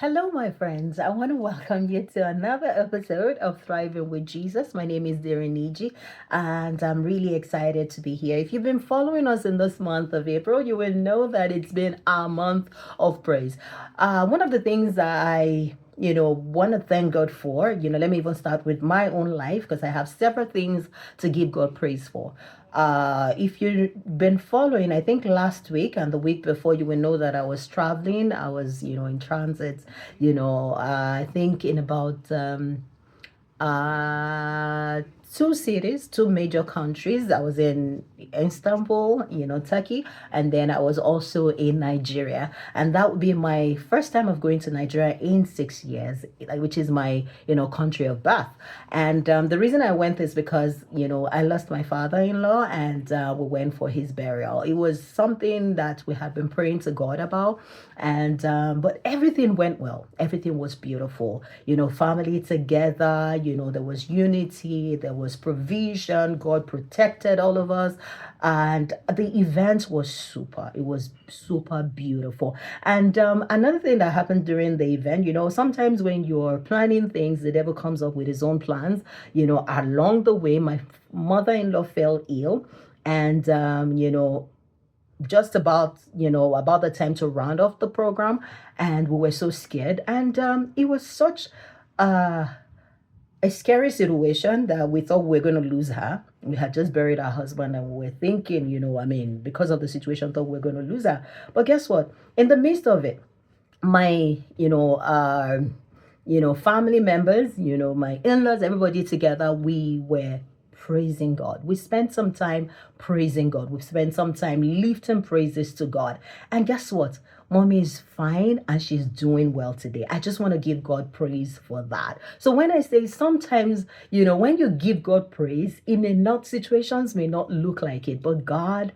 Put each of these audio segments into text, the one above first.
Hello, my friends. I want to welcome you to another episode of Thriving with Jesus. My name is Direniji, and I'm really excited to be here. If you've been following us in this month of April, you will know that it's been our month of praise. One of the things that I want to thank God for, let me even start with my own life because I have several things to give God praise for. If you've been following, I think last week and the week before, you will know that I was traveling. I was, in transit, I think in about uh, two cities, two major countries. I was in Istanbul, Turkey, and then I was also in Nigeria. And that would be my first time of going to Nigeria in 6 years, which is my, country of birth. And the reason I went is because, I lost my father-in-law and we went for his burial. It was something that we had been praying to God about. And, but everything went well. Everything was beautiful. Family together, there was unity, there was provision. God protected all of us. And the event was super. It was super beautiful. And another thing that happened during the event, sometimes when you're planning things, the devil comes up with his own plans. Along the way, my mother-in-law fell ill. And, just about the time to round off the program, and we were so scared, and it was such uh, a scary situation that we thought we were going to lose her. We had just buried our husband, and we were thinking, because of the situation, thought we were going to lose her. But guess what? In the midst of it, my family members, my in-laws, everybody together, we were praising God. We spent some time praising God. We spent some time lifting praises to God. And guess what? Mommy is fine and she's doing well today. I just want to give God praise for that. So when I say sometimes, when you give God praise, it may not, situations may not look like it, but God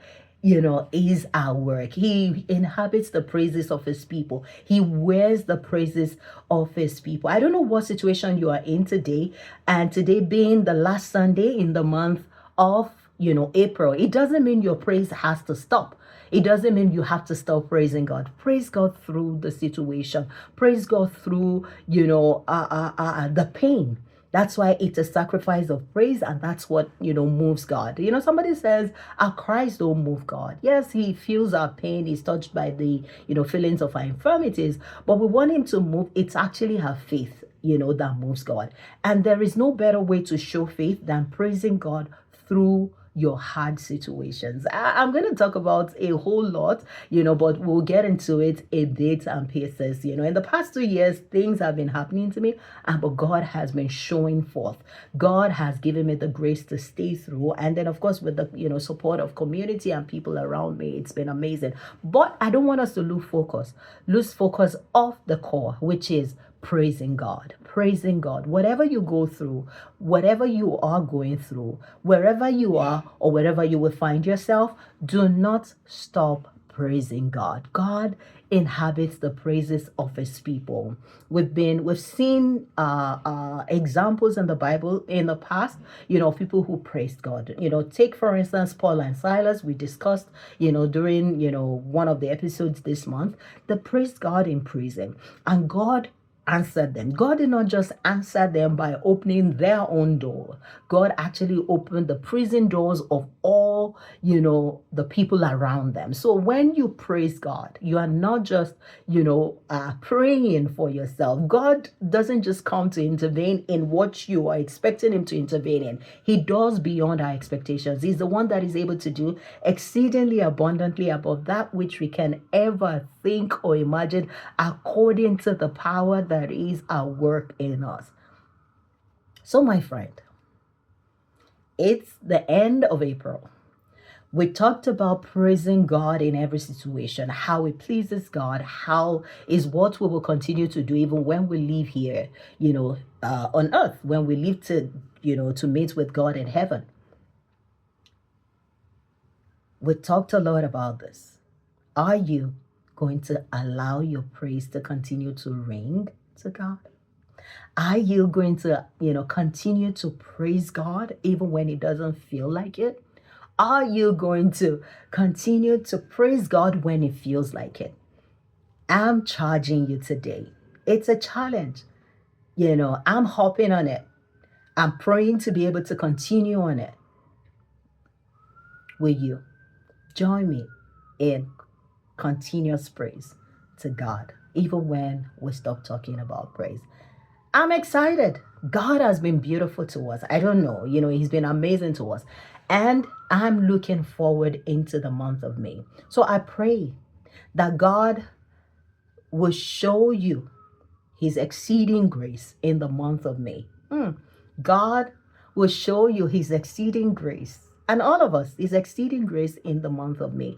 is our work. He inhabits the praises of his people. He wears the praises of his people. I don't know what situation you are in today, and today being the last Sunday in the month of, April, it doesn't mean your praise has to stop. It doesn't mean you have to stop praising God. Praise God through the situation. Praise God through, the pain. That's why it's a sacrifice of praise, and that's what, moves God. Somebody says our cries don't move God. Yes, he feels our pain. He's touched by the, feelings of our infirmities, but we want him to move. It's actually our faith, that moves God. And there is no better way to show faith than praising God through your hard situations. I'm going to talk about a whole lot, but we'll get into it in bits and pieces. In the past 2 years, things have been happening to me, but God has been showing forth. God has given me the grace to stay through. And then, of course, with the, support of community and people around me, it's been amazing. But I don't want us to lose focus of the core, which is praising God. Praising God. Whatever you go through, whatever you are going through, wherever you are or wherever you will find yourself, do not stop praising God. God inhabits the praises of his people. We've seen examples in the Bible in the past, people who praised God. Take for instance Paul and Silas. We discussed, during one of the episodes this month. They praised God in prison, and God answered them. God did not just answer them by opening their own door. God actually opened the prison doors of all, the people around them. So when you praise God, you are not just, praying for yourself. God doesn't just come to intervene in what you are expecting him to intervene in. He does beyond our expectations. He's the one that is able to do exceedingly abundantly above that which we can ever think or imagine, according to the power that is at work in us. So, my friend, it's the end of April. We talked about praising God in every situation, how it pleases God, how is what we will continue to do even when we live here, on earth, when we live to, to meet with God in heaven. We talked a lot about this. Are you going to allow your praise to continue to ring to God? Are you going to, continue to praise God even when it doesn't feel like it? Are you going to continue to praise God when it feels like it? I'm charging you today. It's a challenge. I'm hopping on it. I'm praying to be able to continue on it with you. Join me in continuous praise to God, even when we stop talking about praise. I'm excited. God has been beautiful to us. I don't know, He's been amazing to us. And I'm looking forward into the month of May. So I pray that God will show you His exceeding grace in the month of May. God will show you His exceeding grace, and all of us, His exceeding grace in the month of May.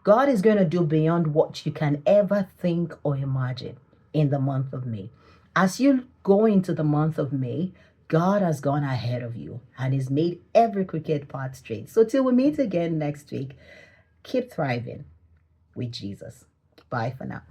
God is going to do beyond what you can ever think or imagine in the month of May. As you go into the month of May, God has gone ahead of you and has made every crooked path straight. So till we meet again next week, keep thriving with Jesus. Bye for now.